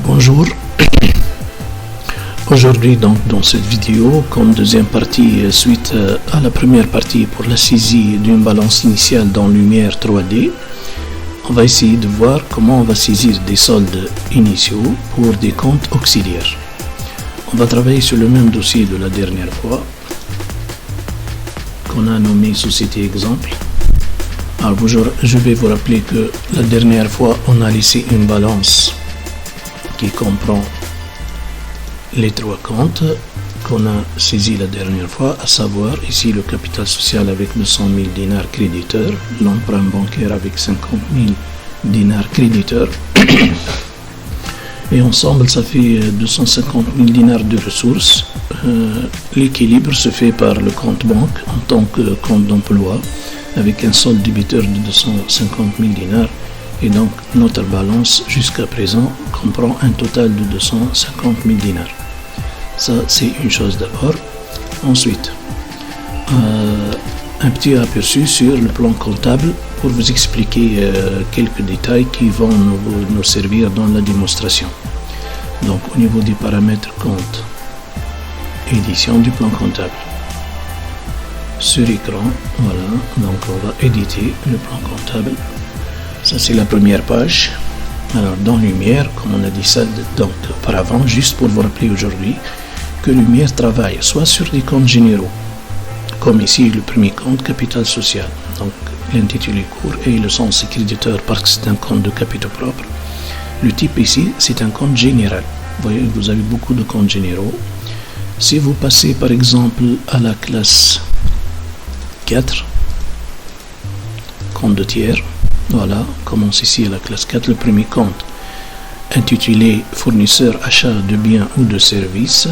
Bonjour. Aujourd'hui donc dans cette vidéo, comme deuxième partie suite à la première partie pour la saisie d'une balance initiale dans Lumière 3D, on va essayer de voir comment on va saisir des soldes initiaux pour des comptes auxiliaires. On va travailler sur le même dossier de la dernière fois qu'on a nommé Société Exemple. Alors je vais vous rappeler que la dernière fois on a laissé une balance qui comprend les trois comptes qu'on a saisis la dernière fois, à savoir ici le capital social avec 200 000 dinars créditeurs, l'emprunt bancaire avec 50 000 dinars créditeurs, et ensemble ça fait 250 000 dinars de ressources. L'équilibre se fait par le compte banque en tant que compte d'emploi avec un solde débiteur de 250 000 dinars. Et donc notre balance jusqu'à présent comprend un total de 250 000 dinars. Ça c'est une chose d'abord. Ensuite, un petit aperçu sur le plan comptable pour vous expliquer quelques détails qui vont nous servir dans la démonstration. Donc au niveau des paramètres compte, édition du plan comptable. Sur écran, voilà, donc on va éditer le plan comptable. Ça c'est la première page. Alors dans Lumière, comme on a dit ça donc auparavant, juste pour vous rappeler aujourd'hui que Lumière travaille soit sur des comptes généraux, comme ici le premier compte capital social, donc l'intitulé court et le sens créditeur parce que c'est un compte de capitaux propres. Le type ici c'est un compte général. Vous voyez, vous avez beaucoup de comptes généraux. Si vous passez par exemple à la classe 4, compte de tiers, voilà, on commence ici à la classe 4, le premier compte intitulé fournisseur achat de biens ou de services,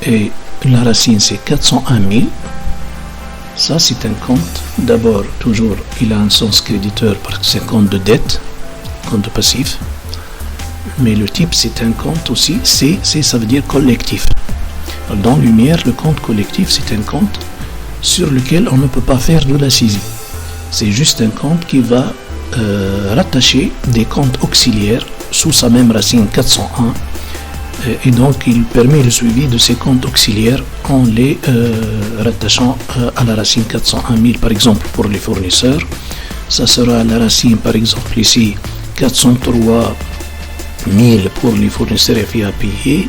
et la racine c'est 401 000. Ça c'est un compte, d'abord toujours il a un sens créditeur parce que c'est un compte de dette, compte passif, mais le type c'est un compte aussi, ça veut dire collectif. Alors, dans Lumière, le compte collectif c'est un compte sur lequel on ne peut pas faire de la saisie. C'est juste un compte qui va rattacher des comptes auxiliaires sous sa même racine 401, et donc il permet le suivi de ces comptes auxiliaires en les rattachant à la racine 401 000. Par exemple pour les fournisseurs, ça sera la racine par exemple ici 403 000 pour les fournisseurs FIA à payer.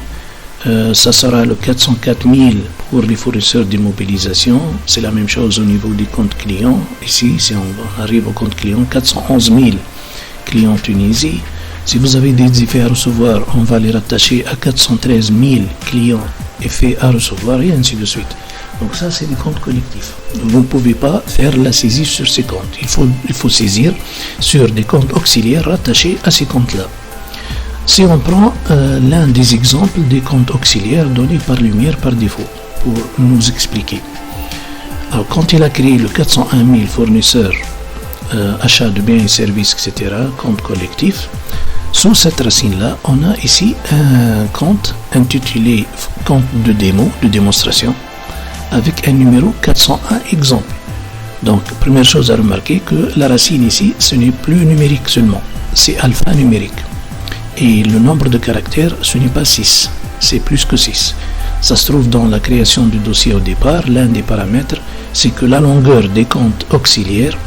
Ça sera le 404 000 pour les fournisseurs d'immobilisation. C'est la même chose au niveau des comptes clients. Ici, si on arrive au compte client, 411 000 clients Tunisie. Si vous avez des effets à recevoir, on va les rattacher à 413 000 clients effets à recevoir, et ainsi de suite. Donc ça, c'est des comptes collectifs. Vous ne pouvez pas faire la saisie sur ces comptes. Il faut saisir sur des comptes auxiliaires rattachés à ces comptes-là. Si on prend l'un des exemples des comptes auxiliaires donnés par Lumière par défaut, pour nous expliquer. Alors, quand il a créé le 401 000 fournisseurs, achat de biens et services, etc., compte collectif, sous cette racine-là, on a ici un compte intitulé compte de démo, de démonstration, avec un numéro 401 exemple. Donc, première chose à remarquer que la racine ici, ce n'est plus numérique seulement, c'est alphanumérique. Et le nombre de caractères, ce n'est pas 6, c'est plus que 6. Ça se trouve dans la création du dossier au départ. L'un des paramètres, c'est que la longueur des comptes auxiliaires,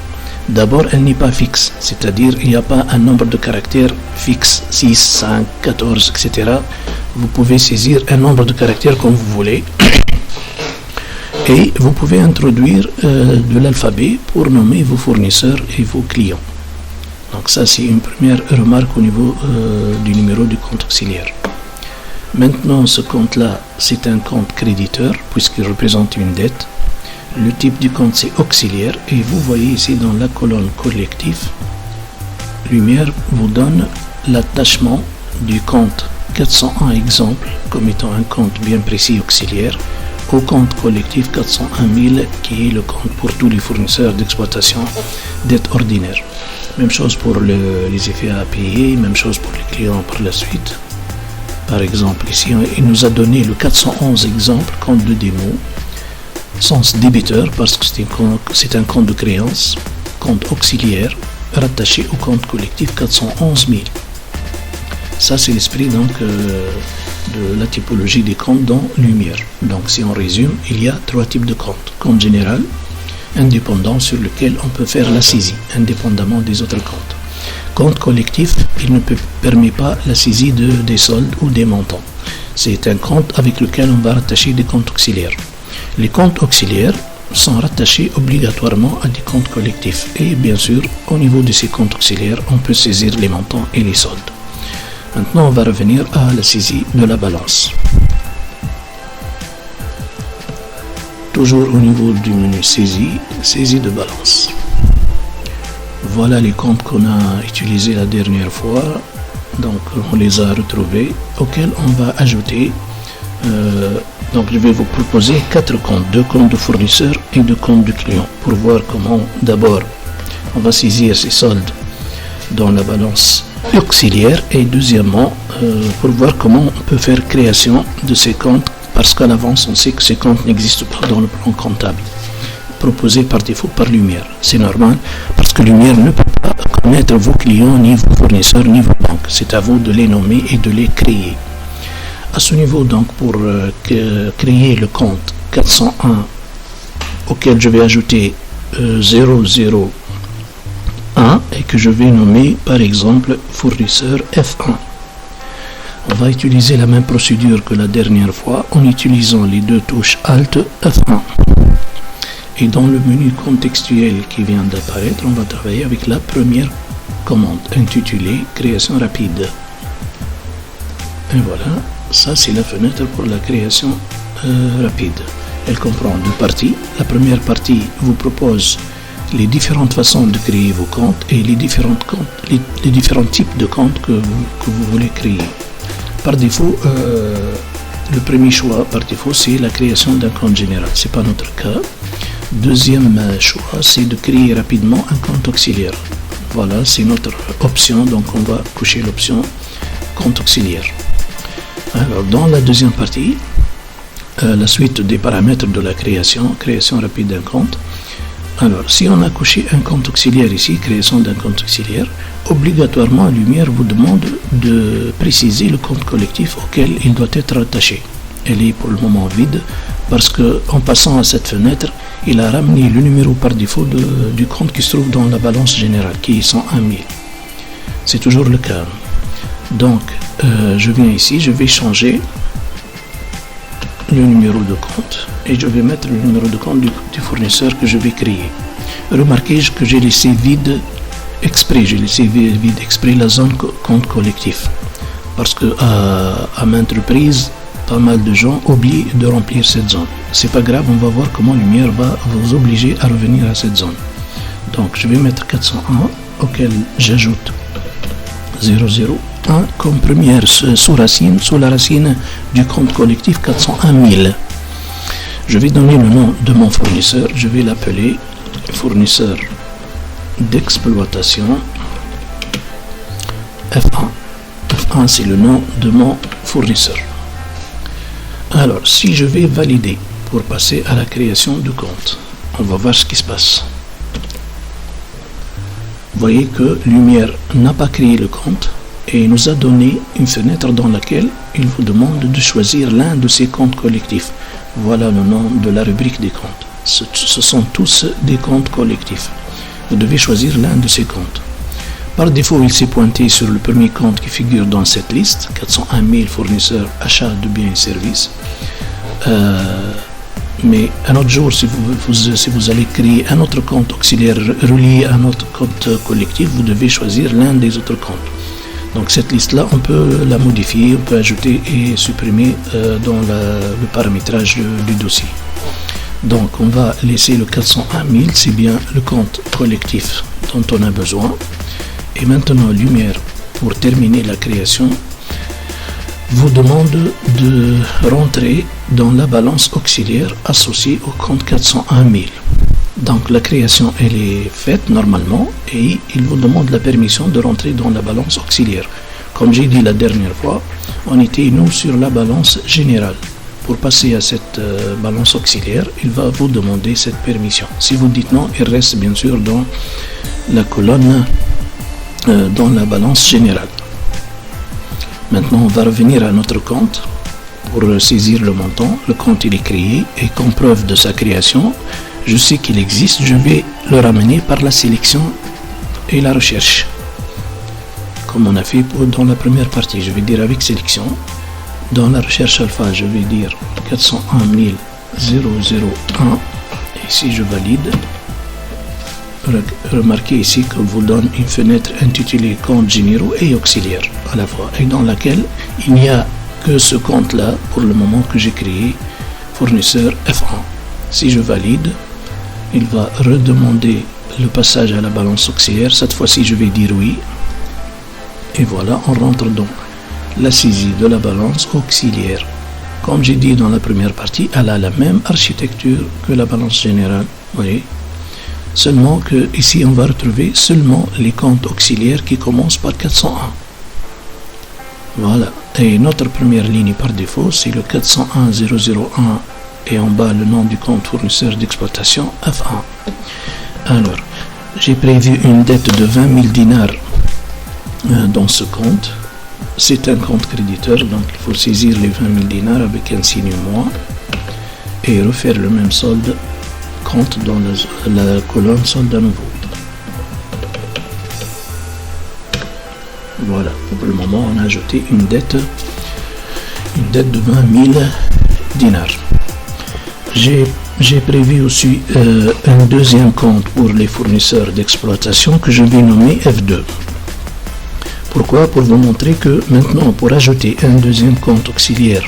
d'abord, elle n'est pas fixe, c'est-à-dire il n'y a pas un nombre de caractères fixe, 6, 5, 14, etc. Vous pouvez saisir un nombre de caractères comme vous voulez, et vous pouvez introduire de l'alphabet pour nommer vos fournisseurs et vos clients. Donc ça c'est une première remarque au niveau du numéro du compte auxiliaire. Maintenant ce compte-là c'est un compte créditeur puisqu'il représente une dette. Le type du compte c'est auxiliaire, et vous voyez ici dans la colonne collectif, Lumière vous donne l'attachement du compte 401 exemple comme étant un compte bien précis auxiliaire au compte collectif 401 000 qui est le compte pour tous les fournisseurs d'exploitation dette ordinaire. Même chose pour les effets à payer, même chose pour les clients par la suite. Par exemple, ici, il nous a donné le 411 exemple, compte de démo, sens débiteur, parce que c'est un compte de créance, compte auxiliaire, rattaché au compte collectif 411 000. Ça, c'est l'esprit donc de la typologie des comptes dans Lumière. Donc, si on résume, il y a 3 types de comptes. Compte général, indépendant, sur lequel on peut faire la saisie, indépendamment des autres comptes. Compte collectif, il ne permet pas la saisie des soldes ou des montants. C'est un compte avec lequel on va rattacher des comptes auxiliaires. Les comptes auxiliaires sont rattachés obligatoirement à des comptes collectifs. Et bien sûr, au niveau de ces comptes auxiliaires, on peut saisir les montants et les soldes. Maintenant, on va revenir à la saisie de la balance. Toujours au niveau du menu saisie de balance. Voilà les comptes qu'on a utilisés la dernière fois. Donc, on les a retrouvés, auxquels on va ajouter. Donc, je vais vous proposer 4 comptes, 2 comptes de fournisseurs et 2 comptes de clients, pour voir comment, d'abord, on va saisir ces soldes dans la balance auxiliaire, et deuxièmement, pour voir comment on peut faire création de ces comptes, parce qu'à l'avance, on sait que ces comptes n'existent pas dans le plan comptable, proposé par défaut par Lumière. C'est normal, parce que Lumière ne peut pas connaître vos clients, ni vos fournisseurs, ni vos banques. C'est à vous de les nommer et de les créer. À ce niveau, donc, pour créer le compte 401, auquel je vais ajouter 001, et que je vais nommer, par exemple, fournisseur F1. On va utiliser la même procédure que la dernière fois, en utilisant les 2 touches Alt F1. Et dans le menu contextuel qui vient d'apparaître, on va travailler avec la première commande, intitulée Création rapide. Et voilà. Ça, c'est la fenêtre pour la création rapide. Elle comprend 2 parties. La première partie vous propose les différentes façons de créer vos comptes et les différents types de comptes que vous voulez créer. Par défaut, le premier choix par défaut, c'est la création d'un compte général. Ce n'est pas notre cas. Deuxième choix, c'est de créer rapidement un compte auxiliaire. Voilà, c'est notre option. Donc, on va coucher l'option compte auxiliaire. Alors, dans la deuxième partie, la suite des paramètres de la création rapide d'un compte. Alors, si on a coché un compte auxiliaire ici, création d'un compte auxiliaire, obligatoirement, Lumière vous demande de préciser le compte collectif auquel il doit être rattaché. Elle est pour le moment vide, parce qu'en passant à cette fenêtre, il a ramené le numéro par défaut du compte qui se trouve dans la balance générale, qui est 101 000. C'est toujours le cas. Donc, je viens ici, je vais changer le numéro de compte et je vais mettre le numéro de compte du fournisseur que je vais créer. Remarquez que j'ai laissé vide exprès, la zone compte collectif, parce que à maintes reprises, pas mal de gens oublient de remplir cette zone. C'est pas grave, on va voir comment Lumière va vous obliger à revenir à cette zone. Donc, je vais mettre 401, auquel j'ajoute 001 comme première sous la racine du compte collectif 401 000. Je vais donner le nom de mon fournisseur, je vais l'appeler fournisseur d'exploitation F1. F1, c'est le nom de mon fournisseur. Alors, si je vais valider pour passer à la création du compte, on va voir ce qui se passe. Vous voyez que Lumière n'a pas créé le compte et nous a donné une fenêtre dans laquelle il vous demande de choisir l'un de ces comptes collectifs. Voilà le nom de la rubrique des comptes. Ce sont tous des comptes collectifs. Vous devez choisir l'un de ces comptes. Par défaut, il s'est pointé sur le premier compte qui figure dans cette liste, 401 000 fournisseurs achats de biens et services. Mais un autre jour, si vous allez créer un autre compte auxiliaire relié à un autre compte collectif, vous devez choisir l'un des autres comptes. Donc cette liste-là, on peut la modifier, on peut ajouter et supprimer dans le paramétrage du dossier. Donc on va laisser le 401 000, c'est bien le compte collectif dont on a besoin. Et maintenant, Lumière, pour terminer la création, vous demande de rentrer dans la balance auxiliaire associée au compte 401 000. Donc la création, elle est faite normalement et il vous demande la permission de rentrer dans la balance auxiliaire. Comme j'ai dit la dernière fois, on était nous sur la balance générale. Pour passer à cette balance auxiliaire, il va vous demander cette permission. Si vous dites non, il reste bien sûr dans la colonne, dans la balance générale. Maintenant, on va revenir à notre compte pour saisir le montant. Le compte, il est créé et comme preuve de sa création, je sais qu'il existe, je vais le ramener par la sélection et la recherche. Comme on a fait dans la première partie, je vais dire avec sélection. Dans la recherche alpha, je vais dire 401 001. Et ici, je valide. Remarquez ici que vous donne une fenêtre intitulée compte généraux et auxiliaires à la fois, et dans laquelle il n'y a que ce compte-là pour le moment que j'ai créé, fournisseur F1. Si je valide, il va redemander le passage à la balance auxiliaire. Cette fois-ci, je vais dire oui. Et voilà, on rentre dans la saisie de la balance auxiliaire. Comme j'ai dit dans la première partie, elle a la même architecture que la balance générale. Vous voyez, seulement que ici on va retrouver seulement les comptes auxiliaires qui commencent par 401. Voilà. Et notre première ligne par défaut, c'est le 401 001 et en bas le nom du compte fournisseur d'exploitation F1. Alors, j'ai prévu une dette de 20 000 dinars dans ce compte. C'est un compte créditeur, donc il faut saisir les 20 000 dinars avec un signe moins et refaire le même solde compte dans la colonne solde à nouveau. Voilà, pour le moment on a ajouté une dette de 20 000 dinars. J'ai prévu aussi un deuxième compte pour les fournisseurs d'exploitation que je vais nommer F2. Pourquoi? Pour vous montrer que maintenant, pour ajouter un deuxième compte auxiliaire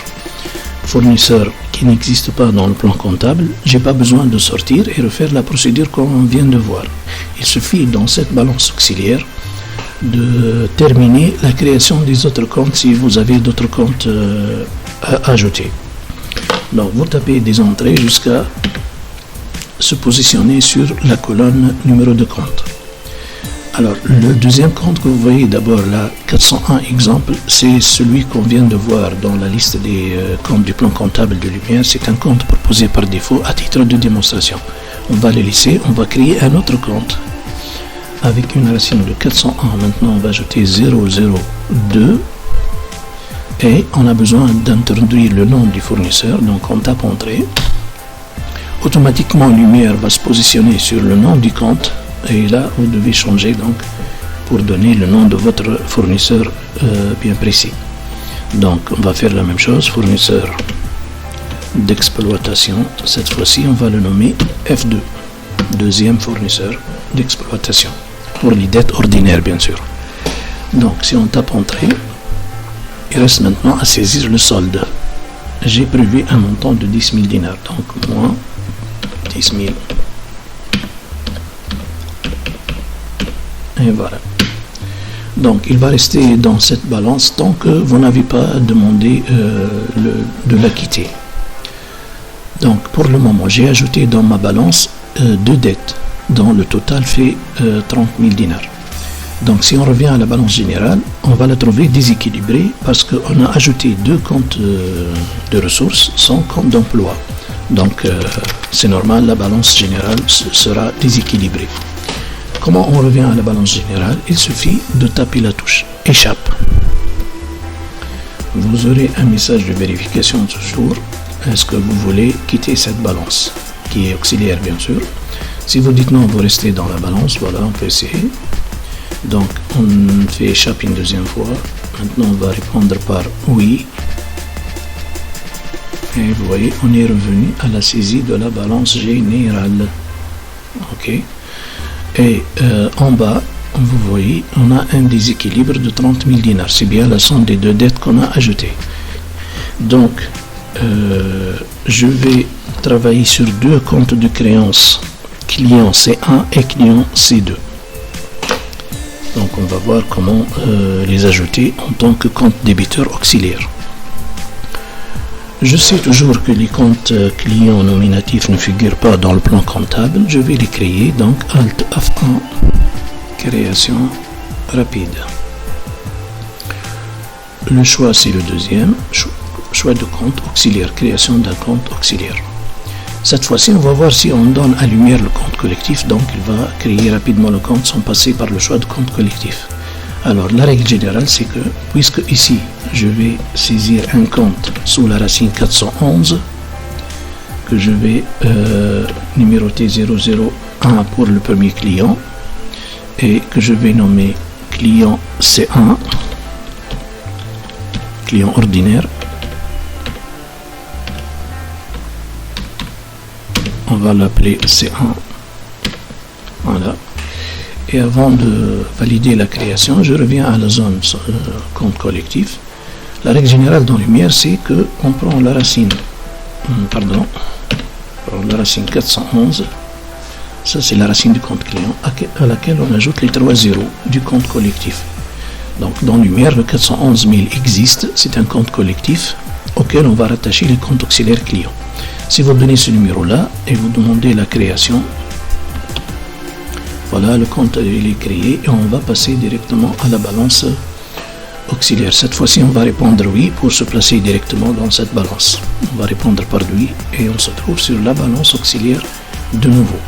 fournisseur qui n'existe pas dans le plan comptable, j'ai pas besoin de sortir et refaire la procédure qu'on vient de voir. Il suffit dans cette balance auxiliaire de terminer la création des autres comptes si vous avez d'autres comptes à ajouter. Donc vous tapez des entrées jusqu'à se positionner sur la colonne numéro de compte. Alors le deuxième compte que vous voyez d'abord là, 401 exemple, c'est celui qu'on vient de voir dans la liste des comptes du plan comptable de Lumière. C'est un compte proposé par défaut à titre de démonstration. On va le laisser, on va créer un autre compte avec une racine de 401. Maintenant on va ajouter 002 et on a besoin d'introduire le nom du fournisseur, donc on tape entrée. Automatiquement Lumière va se positionner sur le nom du compte et là vous devez changer donc pour donner le nom de votre fournisseur bien précis. Donc on va faire la même chose, fournisseur d'exploitation. Cette fois-ci on va le nommer F2, deuxième fournisseur d'exploitation, pour les dettes ordinaires bien sûr. Donc si on tape entrée, il reste maintenant à saisir le solde. J'ai prévu un montant de 10 000 dinars, donc moins 10 000. Et voilà. Donc il va rester dans cette balance tant que vous n'avez pas demandé de la quitter. Donc pour le moment, j'ai ajouté dans ma balance deux dettes, dont le total fait 30 000 dinars. Donc si on revient à la balance générale, on va la trouver déséquilibrée parce qu'on a ajouté deux comptes de ressources sans compte d'emploi. Donc c'est normal, la balance générale sera déséquilibrée. Comment on revient à la balance générale? Il suffit de taper la touche échappe. Vous aurez un message de vérification toujours. Est-ce que vous voulez quitter cette balance qui est auxiliaire bien sûr? Si vous dites non, vous restez dans la balance. Voilà, on peut essayer. Donc on fait échappe une deuxième fois. Maintenant on va répondre par oui. Et vous voyez, on est revenu à la saisie de la balance générale. Ok. Et en bas, vous voyez, on a un déséquilibre de 30 000 dinars. C'est bien la somme des deux dettes qu'on a ajoutées. Donc, je vais travailler sur deux comptes de créance, client C1 et client C2. Donc, on va voir comment les ajouter en tant que compte débiteur auxiliaire. Je sais toujours que les comptes clients nominatifs ne figurent pas dans le plan comptable. Je vais les créer, donc Alt F1, création rapide. Le choix c'est le deuxième, choix de compte auxiliaire, création d'un compte auxiliaire. Cette fois-ci, on va voir si on donne à Lumière le compte collectif, donc il va créer rapidement le compte sans passer par le choix de compte collectif. Alors, la règle générale, c'est que, puisque ici, je vais saisir un compte sous la racine 411, que je vais numéroter 001 pour le premier client, et que je vais nommer client C1, client ordinaire. On va l'appeler C1. Voilà. Et avant de valider la création, je reviens à la zone compte collectif. La règle générale dans Lumière, c'est que on prend la racine, la racine 411. Ça, c'est la racine du compte client à laquelle on ajoute les 3 zéros du compte collectif. Donc, dans Lumière, le 411 000 existe. C'est un compte collectif auquel on va rattacher les comptes auxiliaires clients. Si vous donnez ce numéro-là et vous demandez la création, voilà, le compte il est créé et on va passer directement à la balance auxiliaire. Cette fois-ci, on va répondre oui pour se placer directement dans cette balance. On va répondre par oui et on se trouve sur la balance auxiliaire de nouveau.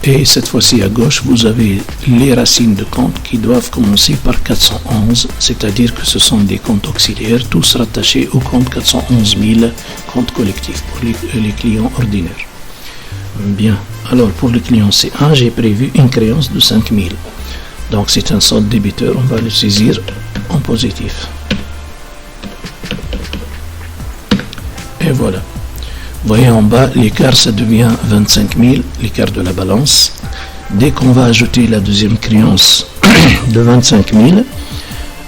Et cette fois-ci, à gauche, vous avez les racines de compte qui doivent commencer par 411, c'est-à-dire que ce sont des comptes auxiliaires, tous rattachés au compte 411 000, compte collectif pour les clients ordinaires. Bien, alors pour le client C1, j'ai prévu une créance de 5 000. Donc c'est un solde débiteur, on va le saisir en positif. Et voilà. Vous voyez en bas, l'écart, ça devient 25 000, l'écart de la balance. Dès qu'on va ajouter la deuxième créance de 25 000,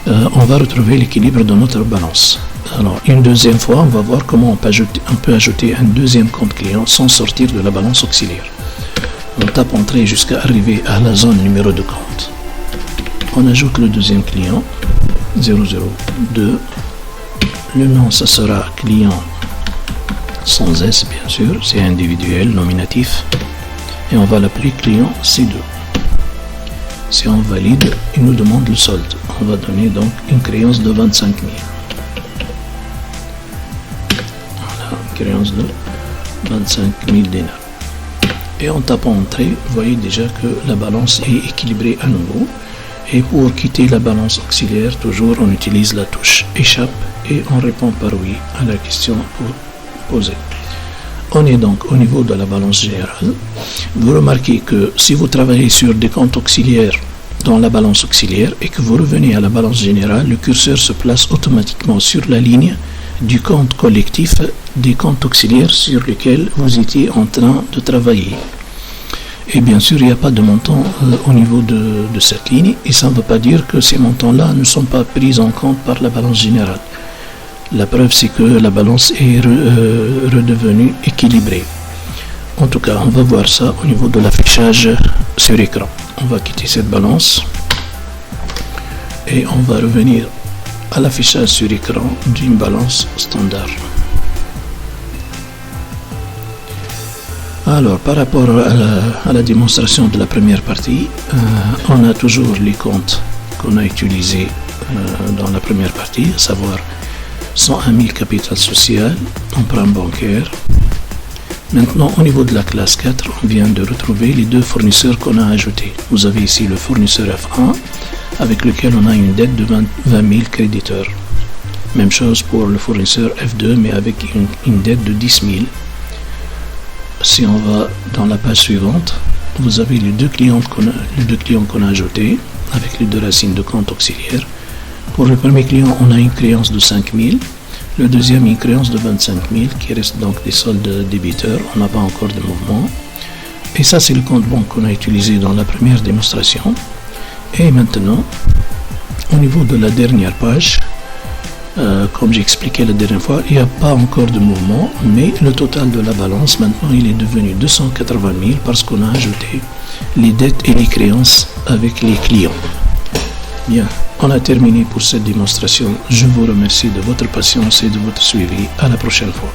on va retrouver l'équilibre de notre balance. Alors, une deuxième fois, on va voir comment on peut ajouter un deuxième compte client sans sortir de la balance auxiliaire. On tape entrée jusqu'à arriver à la zone numéro de compte. On ajoute le deuxième client, 002. Le nom, ça sera client sans S, bien sûr, c'est individuel, nominatif. Et on va l'appeler client C2. Si on valide, il nous demande le solde. On va donner donc une créance de 25 000. Voilà, une créance de 25 000 dinars. Et en tapant entrée, vous voyez déjà que la balance est équilibrée à nouveau. Et pour quitter la balance auxiliaire, toujours on utilise la touche échappe et on répond par oui à la question posée. On est donc au niveau de la balance générale. Vous remarquez que si vous travaillez sur des comptes auxiliaires dans la balance auxiliaire et que vous revenez à la balance générale, le curseur se place automatiquement sur la ligne du compte collectif des comptes auxiliaires sur lesquels vous étiez en train de travailler. Et bien sûr, il n'y a pas de montant au niveau de cette ligne, et ça ne veut pas dire que ces montants-là ne sont pas pris en compte par la balance générale. La preuve, c'est que la balance est redevenue équilibrée. En tout cas, on va voir ça au niveau de l'affichage sur écran. On va quitter cette balance et on va revenir à l'affichage sur écran d'une balance standard. Alors, par rapport à la démonstration de la première partie, on a toujours les comptes qu'on a utilisés dans la première partie, à savoir 101 000 capital social, emprunt bancaire. Maintenant, au niveau de la classe 4, on vient de retrouver les deux fournisseurs qu'on a ajoutés. Vous avez ici le fournisseur F1, avec lequel on a une dette de 20 000 créditeurs. Même chose pour le fournisseur F2, mais avec une dette de 10 000. Si on va dans la page suivante, vous avez les deux clients qu'on a ajoutés, avec les deux racines de compte auxiliaire. Pour le premier client, on a une créance de 5 000. Le deuxième, une créance de 25 000, qui reste donc des soldes débiteurs. On n'a pas encore de mouvement. Et ça, c'est le compte banque qu'on a utilisé dans la première démonstration. Et maintenant, au niveau de la dernière page, comme j'ai expliqué la dernière fois, il n'y a pas encore de mouvement, mais le total de la balance, maintenant, il est devenu 280 000 parce qu'on a ajouté les dettes et les créances avec les clients. Bien, on a terminé pour cette démonstration. Je vous remercie de votre patience et de votre suivi. À la prochaine fois.